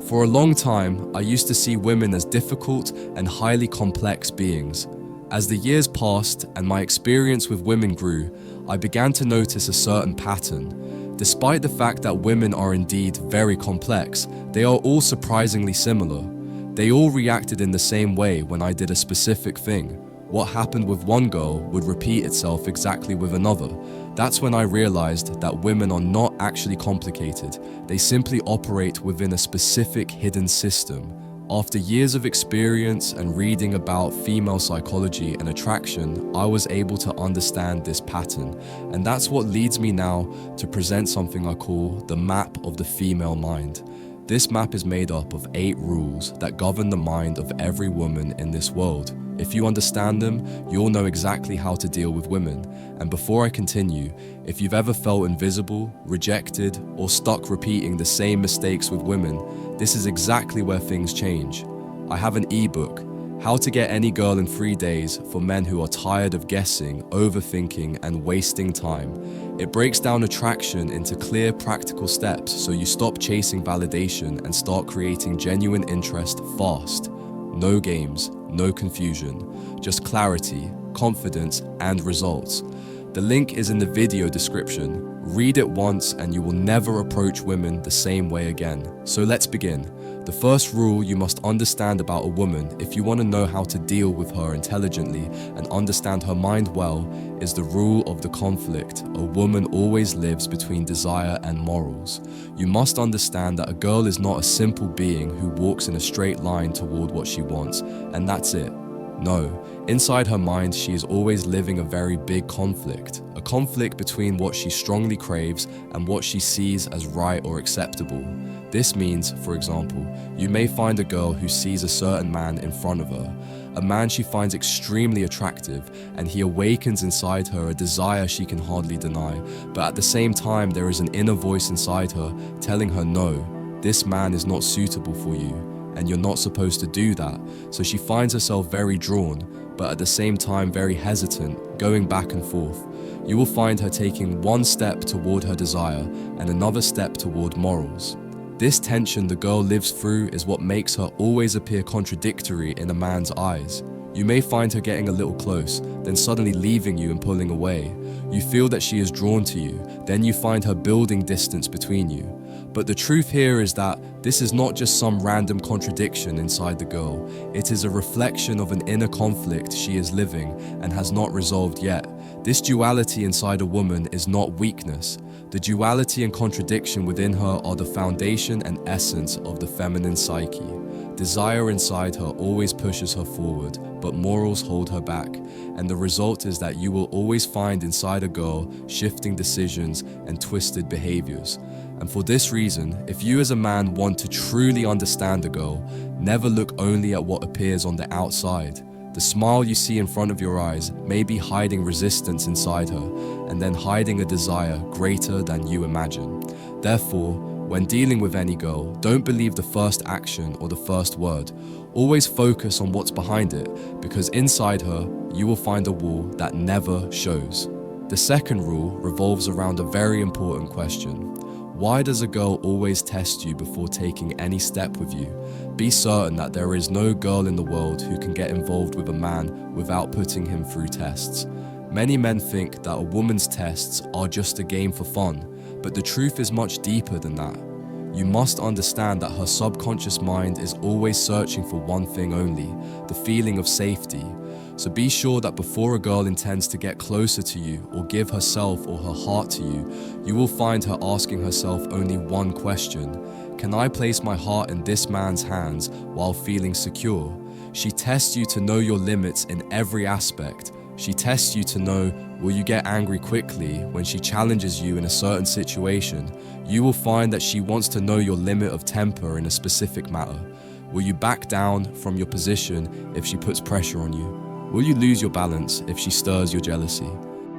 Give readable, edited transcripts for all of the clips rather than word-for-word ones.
For a long time, I used to see women as difficult and highly complex beings. As the years passed and my experience with women grew, I began to notice a certain pattern. Despite the fact that women are indeed very complex, they are all surprisingly similar. They all reacted in the same way when I did a specific thing. What happened with one girl would repeat itself exactly with another. That's when I realized that women are not actually complicated. They simply operate within a specific hidden system. After years of experience and reading about female psychology and attraction, I was able to understand this pattern. And that's what leads me now to present something I call the map of the female mind. This map is made up of 8 rules that govern the mind of every woman in this world. If you understand them, you'll know exactly how to deal with women. And before I continue, if you've ever felt invisible, rejected, or stuck repeating the same mistakes with women, this is exactly where things change. I have an ebook, How to Get Any Girl in 3 Days for men who are tired of guessing, overthinking, and wasting time. It breaks down attraction into clear, practical steps so you stop chasing validation and start creating genuine interest fast. No games, no confusion, just clarity, confidence, and results. The link is in the video description. Read it once and you will never approach women the same way again. So let's begin. The first rule you must understand about a woman if you want to know how to deal with her intelligently and understand her mind well is the rule of the conflict. A woman always lives between desire and morals. You must understand that a girl is not a simple being who walks in a straight line toward what she wants, and that's it. No, inside her mind she is always living a very big conflict. A conflict between what she strongly craves and what she sees as right or acceptable. This means, for example, you may find a girl who sees a certain man in front of her, a man she finds extremely attractive, and he awakens inside her a desire she can hardly deny, but at the same time there is an inner voice inside her telling her no, this man is not suitable for you, and you're not supposed to do that, so she finds herself very drawn, but at the same time very hesitant, going back and forth. You will find her taking one step toward her desire and another step toward morals. This tension the girl lives through is what makes her always appear contradictory in a man's eyes. You may find her getting a little close, then suddenly leaving you and pulling away. You feel that she is drawn to you, then you find her building distance between you. But the truth here is that this is not just some random contradiction inside the girl. It is a reflection of an inner conflict she is living and has not resolved yet. This duality inside a woman is not weakness. The duality and contradiction within her are the foundation and essence of the feminine psyche. Desire inside her always pushes her forward, but morals hold her back. And the result is that you will always find inside a girl shifting decisions and twisted behaviors. And for this reason, if you as a man want to truly understand a girl, never look only at what appears on the outside. The smile you see in front of your eyes may be hiding resistance inside her, and then hiding a desire greater than you imagine. Therefore, when dealing with any girl, don't believe the first action or the first word. Always focus on what's behind it, because inside her, you will find a wall that never shows. The second rule revolves around a very important question. Why does a girl always test you before taking any step with you? Be certain that there is no girl in the world who can get involved with a man without putting him through tests. Many men think that a woman's tests are just a game for fun, but the truth is much deeper than that. You must understand that her subconscious mind is always searching for one thing only, the feeling of safety. So be sure that before a girl intends to get closer to you or give herself or her heart to you, you will find her asking herself only one question. Can I place my heart in this man's hands while feeling secure? She tests you to know your limits in every aspect. She tests you to know, will you get angry quickly when she challenges you in a certain situation? You will find that she wants to know your limit of temper in a specific matter. Will you back down from your position if she puts pressure on you? Will you lose your balance if she stirs your jealousy?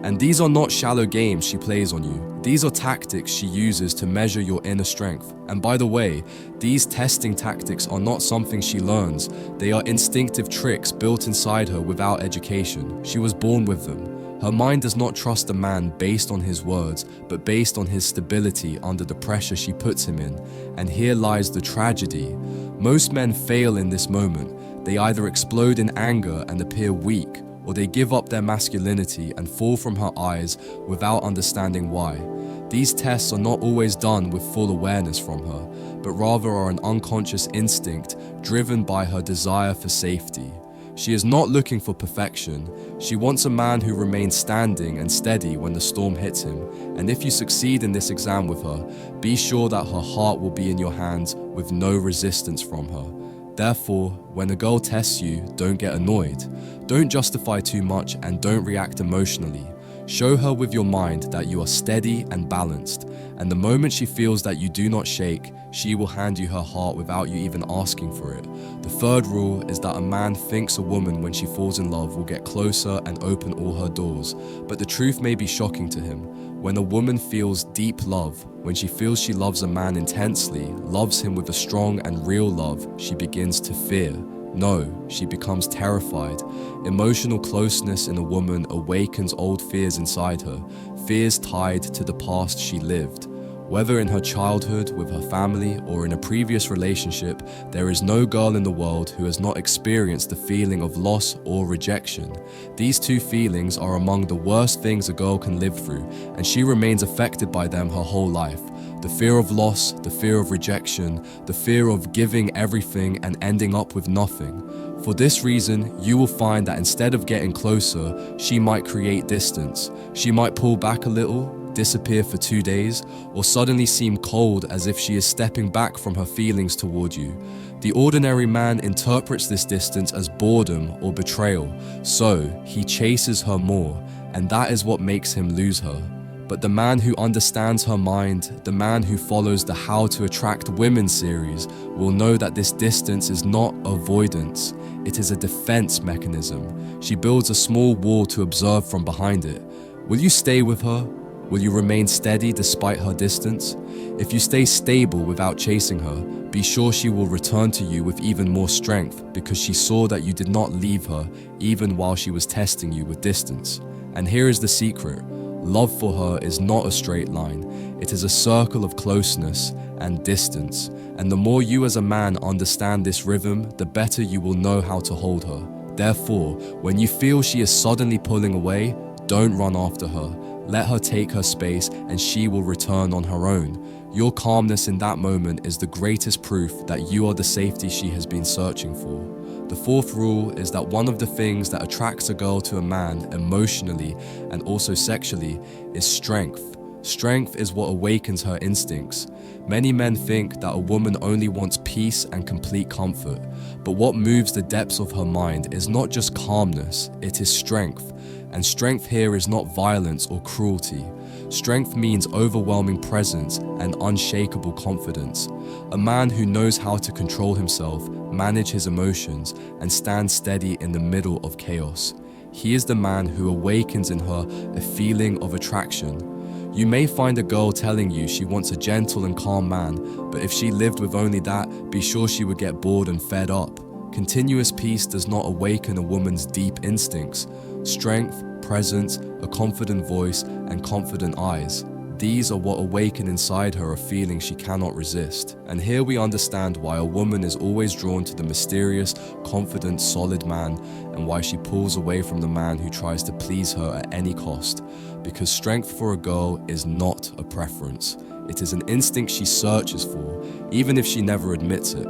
And these are not shallow games she plays on you. These are tactics she uses to measure your inner strength. And by the way, these testing tactics are not something she learns. They are instinctive tricks built inside her without education. She was born with them. Her mind does not trust a man based on his words, but based on his stability under the pressure she puts him in. And here lies the tragedy. Most men fail in this moment. They either explode in anger and appear weak, or they give up their masculinity and fall from her eyes without understanding why. These tests are not always done with full awareness from her, but rather are an unconscious instinct driven by her desire for safety. She is not looking for perfection. She wants a man who remains standing and steady when the storm hits him. And if you succeed in this exam with her, be sure that her heart will be in your hands with no resistance from her. Therefore, when a girl tests you, don't get annoyed. Don't justify too much and don't react emotionally. Show her with your mind that you are steady and balanced, and the moment she feels that you do not shake, she will hand you her heart without you even asking for it. The third rule is that a man thinks a woman when she falls in love will get closer and open all her doors, but the truth may be shocking to him. When a woman feels deep love, when she feels she loves a man intensely, loves him with a strong and real love, she begins to fear. No, she becomes terrified. Emotional closeness in a woman awakens old fears inside her, fears tied to the past she lived. Whether in her childhood, with her family, or in a previous relationship, there is no girl in the world who has not experienced the feeling of loss or rejection. These two feelings are among the worst things a girl can live through, and she remains affected by them her whole life. The fear of loss, the fear of rejection, the fear of giving everything and ending up with nothing. For this reason, you will find that instead of getting closer, she might create distance. She might pull back a little, disappear for 2 days, or suddenly seem cold as if she is stepping back from her feelings toward you. The ordinary man interprets this distance as boredom or betrayal, so he chases her more, and that is what makes him lose her. But the man who understands her mind, the man who follows the How to Attract Women series, will know that this distance is not avoidance, it is a defense mechanism. She builds a small wall to observe from behind it. Will you stay with her? Will you remain steady despite her distance? If you stay stable without chasing her, be sure she will return to you with even more strength because she saw that you did not leave her even while she was testing you with distance. And here is the secret. Love for her is not a straight line. It is a circle of closeness and distance. And the more you as a man understand this rhythm, the better you will know how to hold her. Therefore, when you feel she is suddenly pulling away, don't run after her. Let her take her space and she will return on her own. Your calmness in that moment is the greatest proof that you are the safety she has been searching for. The fourth rule is that one of the things that attracts a girl to a man emotionally and also sexually is strength. Strength is what awakens her instincts. Many men think that a woman only wants peace and complete comfort, but what moves the depths of her mind is not just calmness, it is strength. And strength here is not violence or cruelty. Strength means overwhelming presence and unshakable confidence. A man who knows how to control himself, manage his emotions, and stand steady in the middle of chaos. He is the man who awakens in her a feeling of attraction. You may find a girl telling you she wants a gentle and calm man, but if she lived with only that, be sure she would get bored and fed up. Continuous peace does not awaken a woman's deep instincts. Strength, presence, a confident voice, and confident eyes. These are what awaken inside her a feeling she cannot resist. And here we understand why a woman is always drawn to the mysterious, confident, solid man, and why she pulls away from the man who tries to please her at any cost. Because strength for a girl is not a preference. It is an instinct she searches for, even if she never admits it.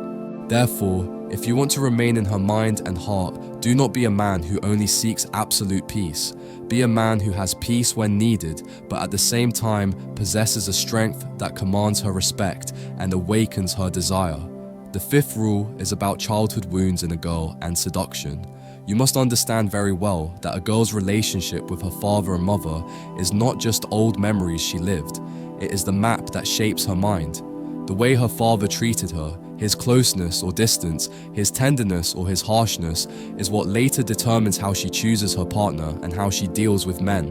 Therefore, if you want to remain in her mind and heart, do not be a man who only seeks absolute peace. Be a man who has peace when needed, but at the same time possesses a strength that commands her respect and awakens her desire. The fifth rule is about childhood wounds in a girl and seduction. You must understand very well that a girl's relationship with her father and mother is not just old memories she lived. It is the map that shapes her mind. The way her father treated her, his closeness or distance, his tenderness or his harshness, is what later determines how she chooses her partner and how she deals with men.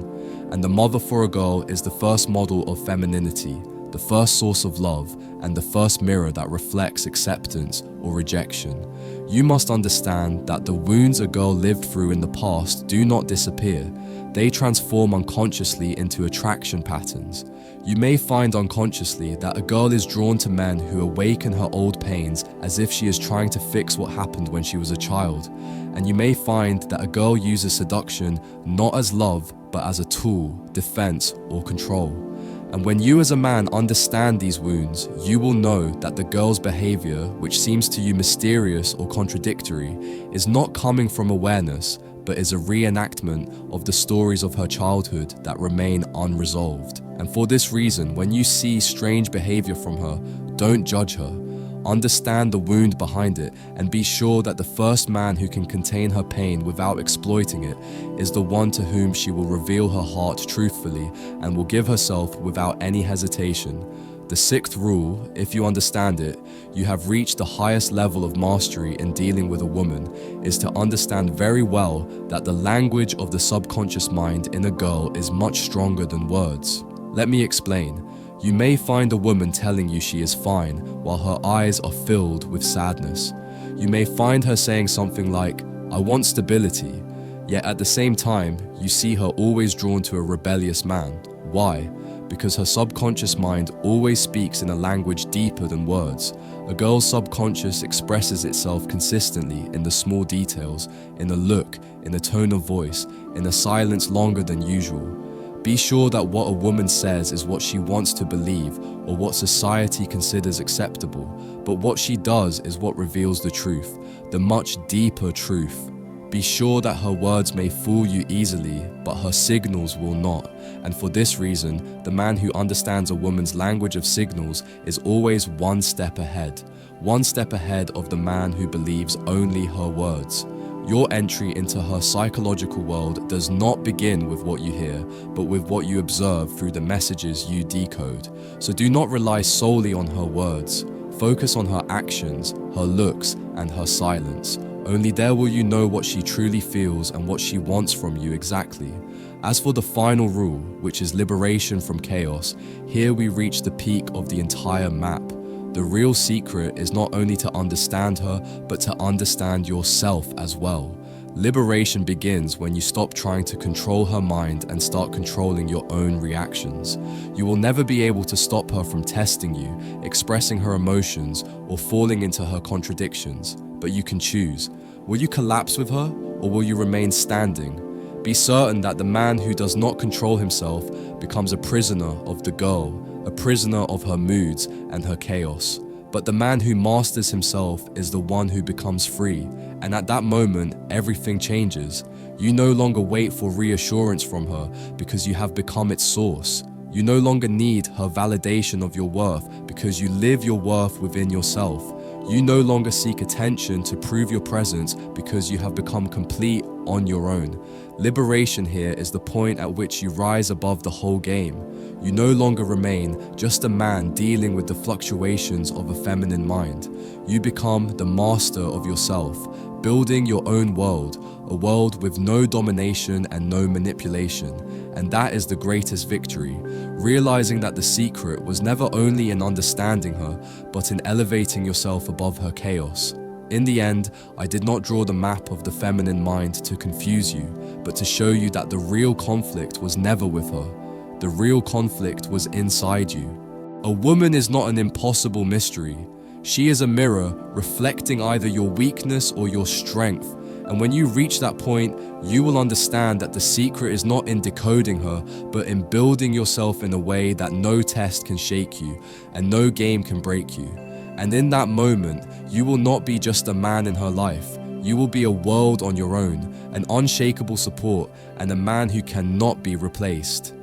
And the mother for a girl is the first model of femininity, the first source of love, and the first mirror that reflects acceptance or rejection. You must understand that the wounds a girl lived through in the past do not disappear. They transform unconsciously into attraction patterns. You may find unconsciously that a girl is drawn to men who awaken her old pains as if she is trying to fix what happened when she was a child. And you may find that a girl uses seduction not as love, but as a tool, defense, or control. And when you as a man understand these wounds, you will know that the girl's behavior, which seems to you mysterious or contradictory, is not coming from awareness, but is a reenactment of the stories of her childhood that remain unresolved. And for this reason, when you see strange behavior from her, don't judge her. Understand the wound behind it and be sure that the first man who can contain her pain without exploiting it is the one to whom she will reveal her heart truthfully and will give herself without any hesitation. The sixth rule, if you understand it, you have reached the highest level of mastery in dealing with a woman, is to understand very well that the language of the subconscious mind in a girl is much stronger than words. Let me explain. You may find a woman telling you she is fine while her eyes are filled with sadness. You may find her saying something like, "I want stability," yet at the same time, you see her always drawn to a rebellious man. Why? Because her subconscious mind always speaks in a language deeper than words. A girl's subconscious expresses itself consistently in the small details, in a look, in a tone of voice, in a silence longer than usual. Be sure that what a woman says is what she wants to believe or what society considers acceptable, but what she does is what reveals the truth, the much deeper truth. Be sure that her words may fool you easily, but her signals will not. And for this reason, the man who understands a woman's language of signals is always one step ahead of the man who believes only her words. Your entry into her psychological world does not begin with what you hear, but with what you observe through the messages you decode. So do not rely solely on her words. Focus on her actions, her looks, and her silence. Only there will you know what she truly feels and what she wants from you exactly. As for the final rule, which is liberation from chaos, here we reach the peak of the entire map. The real secret is not only to understand her, but to understand yourself as well. Liberation begins when you stop trying to control her mind and start controlling your own reactions. You will never be able to stop her from testing you, expressing her emotions, or falling into her contradictions, but you can choose. Will you collapse with her, or will you remain standing? Be certain that the man who does not control himself becomes a prisoner of the girl, a prisoner of her moods and her chaos. But the man who masters himself is the one who becomes free, and at that moment, everything changes. You no longer wait for reassurance from her because you have become its source. You no longer need her validation of your worth because you live your worth within yourself. You no longer seek attention to prove your presence because you have become complete on your own. Liberation here is the point at which you rise above the whole game. You no longer remain just a man dealing with the fluctuations of a feminine mind. You become the master of yourself, building your own world, a world with no domination and no manipulation. And that is the greatest victory, realizing that the secret was never only in understanding her, but in elevating yourself above her chaos. In the end, I did not draw the map of the feminine mind to confuse you, but to show you that the real conflict was never with her. The real conflict was inside you. A woman is not an impossible mystery. She is a mirror reflecting either your weakness or your strength. And when you reach that point, you will understand that the secret is not in decoding her, but in building yourself in a way that no test can shake you and no game can break you. And in that moment, you will not be just a man in her life. You will be a world on your own, an unshakable support, and a man who cannot be replaced.